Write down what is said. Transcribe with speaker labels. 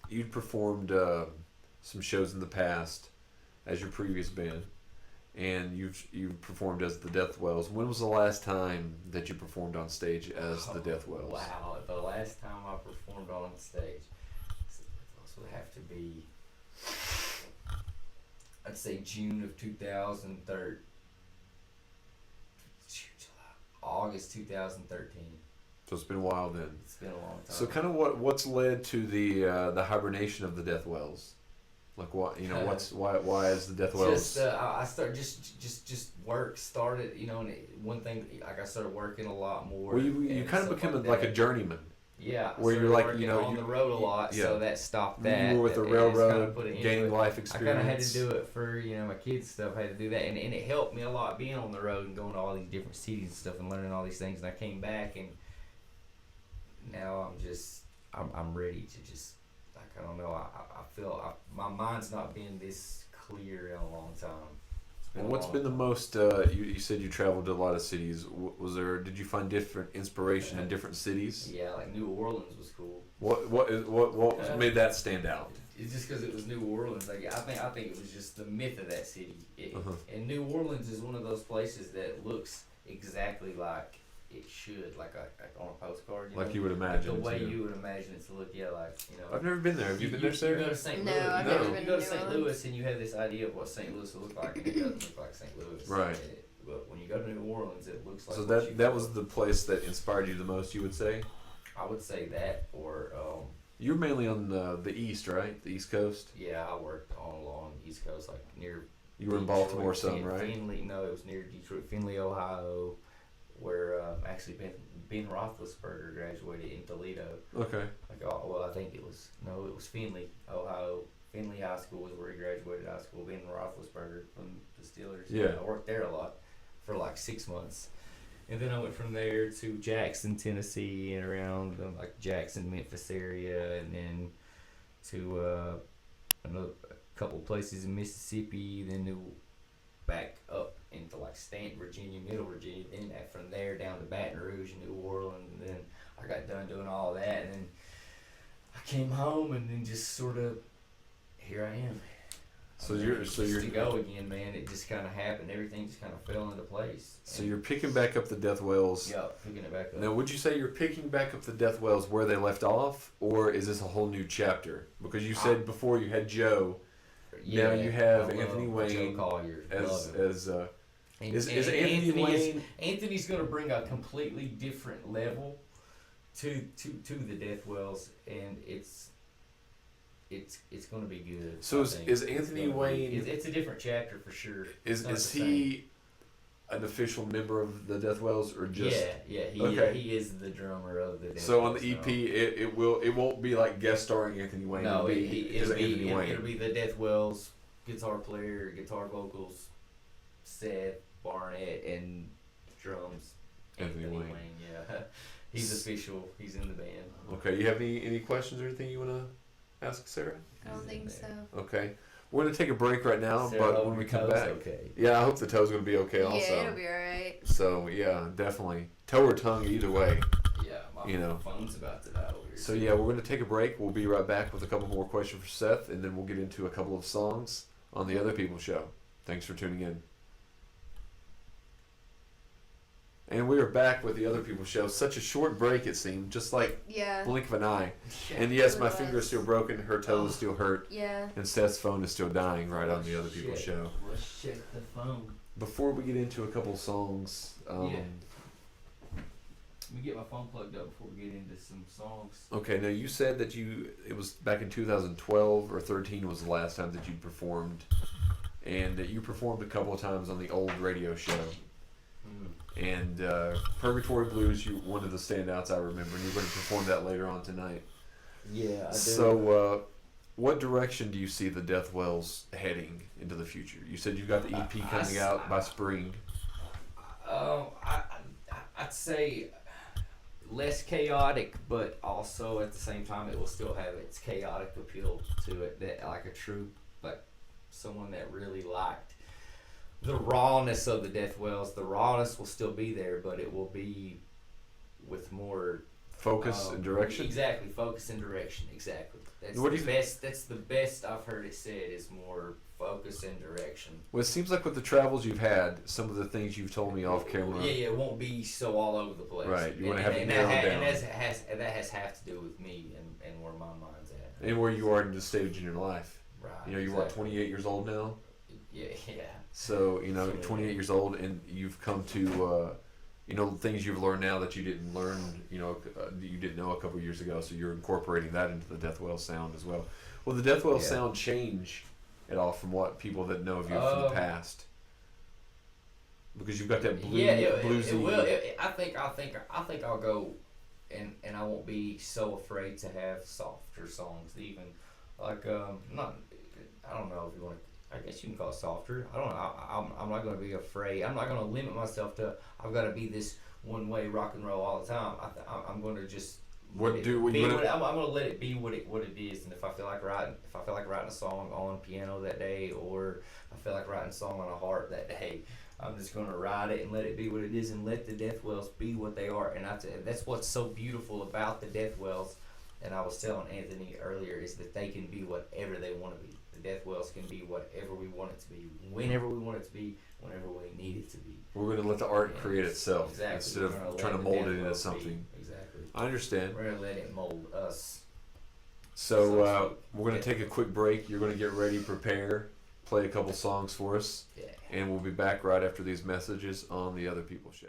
Speaker 1: you'd performed some shows in the past as your previous band, and you've performed as the Deathwells. When was the last time that you performed on stage as the Deathwells?
Speaker 2: Wow, the last time I performed on stage, this would have to be, I'd say June of 2003, August 2013.
Speaker 1: So it's been a while then.
Speaker 2: It's been a long time.
Speaker 1: So kind of what's led to the hibernation of the Deathwells? Like what why is the Deathwells?
Speaker 2: Just I started just work started, and one thing, like I started working a lot more.
Speaker 1: Well, you kind of become like a journeyman.
Speaker 2: Yeah,
Speaker 1: where you're like
Speaker 2: on the road a lot,
Speaker 1: yeah.
Speaker 2: so that stopped that.
Speaker 1: You were with the railroad, gaining life experience.
Speaker 2: I kind of had to do it for my kids' stuff. I had to do that, and it helped me a lot being on the road and going to all these different cities and stuff and learning all these things. And I came back, and now I'm ready to just, like, I don't know. I feel my mind's not been this clear in a long time.
Speaker 1: What's been the most? You said you traveled to a lot of cities. Did you find different inspiration in different cities?
Speaker 2: Yeah, like New Orleans was cool.
Speaker 1: What made that stand out?
Speaker 2: It's just because it was New Orleans. Like I think it was just the myth of that city. And New Orleans is one of those places that looks exactly like it should, like on a postcard.
Speaker 1: Like you would imagine.
Speaker 2: Like the way you would imagine it to look. Yeah, like
Speaker 1: I've never been there. Have you been there, Sarah?
Speaker 2: You go to St. Louis.
Speaker 3: No, I've never been
Speaker 2: You go to St. Louis and you have this idea of what St. Louis will look like, and it doesn't look like St. Louis.
Speaker 1: Right.
Speaker 2: But when you go to New Orleans, it looks like.
Speaker 1: So that was the place that inspired you the most, you would say?
Speaker 2: I would say that, or.
Speaker 1: You're mainly on the east, right? The East Coast.
Speaker 2: Yeah, I worked all along the East Coast, like near.
Speaker 1: You were in Baltimore, some, right?
Speaker 2: Finley, no, it was near Detroit, Finley, Ohio, where actually Ben Roethlisberger graduated in Toledo.
Speaker 1: Okay.
Speaker 2: I think it was Finley, Ohio. Finley High School was where he graduated high school. Ben Roethlisberger from the Steelers.
Speaker 1: Yeah.
Speaker 2: I worked there a lot for like 6 months. And then I went from there to Jackson, Tennessee, and around like Jackson, Memphis area, and then to a couple places in Mississippi. Then back up into like Stanton, Virginia, Middle Virginia. Then from there down to Baton Rouge, New Orleans. And then I got done doing all that, and then I came home, and then just sort of here I am. You're to go again, man. It just kind of happened. Everything just kind of fell into place.
Speaker 1: So you're picking back up the Deathwells.
Speaker 2: Yeah, picking it back up.
Speaker 1: Now, would you say you're picking back up the Deathwells where they left off, or is this a whole new chapter? Because you said before you had Joe.
Speaker 2: Yeah,
Speaker 1: now you have Anthony
Speaker 2: Joe
Speaker 1: Wayne
Speaker 2: Collier
Speaker 1: as is
Speaker 2: Anthony
Speaker 1: Wayne?
Speaker 2: Anthony's going to bring a completely different level to the Deathwells, and it's going to be good.
Speaker 1: So is Anthony Wayne?
Speaker 2: It's a different chapter for sure.
Speaker 1: Is he an official member of the Deathwells, or just?
Speaker 2: Yeah. He is the drummer of the Deathwells.
Speaker 1: So on the EP, it won't be like guest starring Anthony Wayne.
Speaker 2: No, it'll be
Speaker 1: Wayne.
Speaker 2: the Deathwells guitar player, guitar vocals, Seth, Barnett, and drums.
Speaker 1: Anthony Wayne.
Speaker 2: Yeah, he's official. He's in the band.
Speaker 1: Okay, you have any questions or anything you want to ask Sarah?
Speaker 3: I don't think so.
Speaker 1: Okay. We're going to take a break right now,
Speaker 2: Sarah,
Speaker 1: but when we come back...
Speaker 2: Okay.
Speaker 1: Yeah, I hope the toe's going to be okay also.
Speaker 3: Yeah, it'll be alright.
Speaker 1: So, yeah, definitely. Toe or tongue, either way.
Speaker 2: Yeah, my phone's about to die over here.
Speaker 1: So, yeah, we're going to take a break. We'll be right back with a couple more questions for Seth, and then we'll get into a couple of songs on the Other People Show. Thanks for tuning in. And we are back with the Other People Show. Such a short break, it seemed, just like blink of an eye. And yes, my finger is still broken, her toe is still hurt,
Speaker 3: and
Speaker 1: Seth's phone is still dying right on the Other People Show.
Speaker 2: Let's check the phone.
Speaker 1: Before we get into a couple songs,
Speaker 2: Let me get my phone plugged up before we get into some songs.
Speaker 1: Okay, now you said that it was back in 2012 or 13 was the last time that you performed, and that you performed a couple of times on the old radio show. And Purgatory Blues, one of the standouts I remember, and you're going to perform that later on tonight.
Speaker 2: Yeah, I do.
Speaker 1: So, what direction do you see the Deathwells heading into the future? You said you've got the EP coming out by spring.
Speaker 2: I'd say less chaotic, but also at the same time it will still have its chaotic appeal to it. That like a true, like someone that really liked the rawness of the Deathwells. The rawness will still be there, but it will be with more
Speaker 1: Focus and direction.
Speaker 2: Exactly, focus and direction. Exactly. That's
Speaker 1: What
Speaker 2: the
Speaker 1: do you-
Speaker 2: best. That's the best I've heard it said. Is more focus and direction.
Speaker 1: Well, it seems like with the travels you've had, some of the things you've told me off camera.
Speaker 2: Yeah, it won't be so all over the place.
Speaker 1: Right, you wanna
Speaker 2: And-
Speaker 1: have it
Speaker 2: and
Speaker 1: narrowed
Speaker 2: that,
Speaker 1: down.
Speaker 2: And that has half to do with me and where my mind's at.
Speaker 1: And where you are in the stage in your life.
Speaker 2: Right.
Speaker 1: You know, you're what, 28 years old now?
Speaker 2: Yeah.
Speaker 1: So, you know,
Speaker 2: So,
Speaker 1: 28 years old, and you've come to, you know, things you've learned now that you didn't learn, you know, that you didn't know a couple years ago. So you're incorporating that into the Deathwells sound as well. Will the Deathwells
Speaker 2: Yeah.
Speaker 1: sound change at all from what people that know of you from the past? Because you've got that blue, bluesy.
Speaker 2: It will. I think I'll go, and I won't be so afraid to have softer songs. Even like not. I don't know if you want to. I guess you can call it softer. I don't know. I'm not going to be afraid. I'm not going to limit myself to. I've got to be this one way rock and roll all the time. I'm going to just. I'm going to let it be what it is. And if I feel like writing a song on piano that day, or I feel like writing a song on a harp that day, I'm just going to write it and let it be what it is, and let the Deathwells be what they are. And that's what's so beautiful about the Deathwells. And I was telling Anthony earlier is that they can be whatever they want to be. The Deathwells can be whatever we want it to be, whenever we want it to be, whenever we need it to be.
Speaker 1: We're going to let the art create itself
Speaker 2: Exactly.
Speaker 1: instead
Speaker 2: We're gonna
Speaker 1: of trying to
Speaker 2: let
Speaker 1: mold
Speaker 2: the
Speaker 1: it into
Speaker 2: Deathwells
Speaker 1: something.
Speaker 2: be. Exactly.
Speaker 1: I understand.
Speaker 2: We're going to let it mold us.
Speaker 1: So we're going to take a quick break. You're going to get ready, prepare, play a couple songs for us,
Speaker 2: Yeah.
Speaker 1: and we'll be back right after these messages on the Other People Show.